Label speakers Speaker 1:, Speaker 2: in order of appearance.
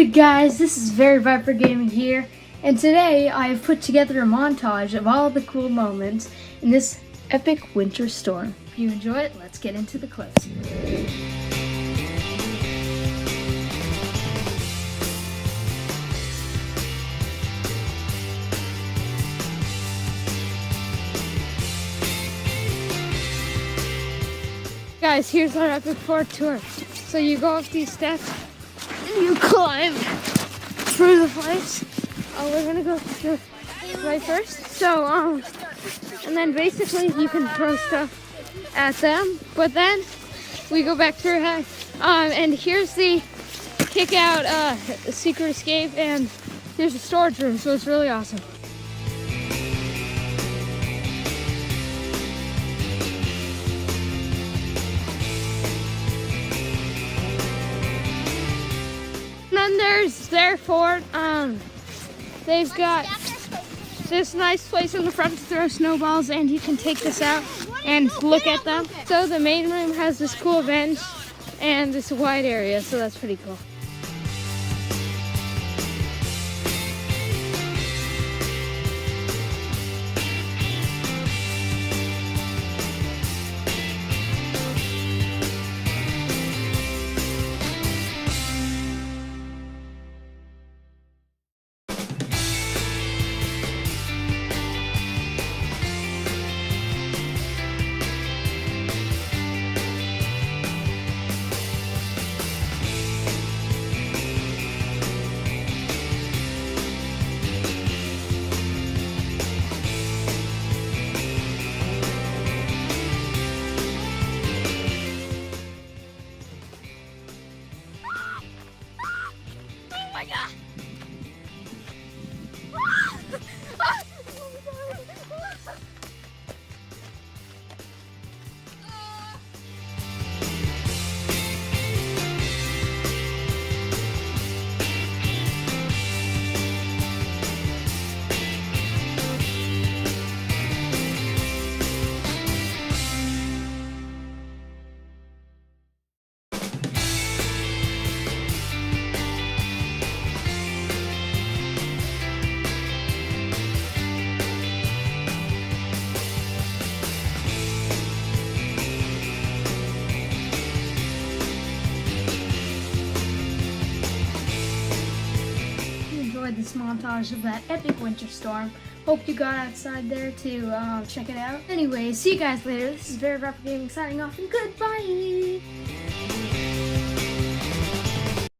Speaker 1: good guys, this is Very Viper Gaming here, and today I have put together a montage of all the cool moments in this epic winter storm. If you enjoy it, let's get into the clips. Guys, here's our epic fort tour. So you go up these steps and you climb through the place. We're gonna go through right first. So and then basically you can throw stuff at them, but then we go back through head. And here's the kick out secret escape, and there's a storage room, so it's really awesome. And then there's their fort. They've got this nice place in the front to throw snowballs, and you can take this out and look at them. So the main room has this cool bench and this wide area, so that's pretty cool. This montage of that epic winter storm. Hope you got outside there to check it out. Anyway, see you guys later. This is Very Viper Gaming signing off, and goodbye!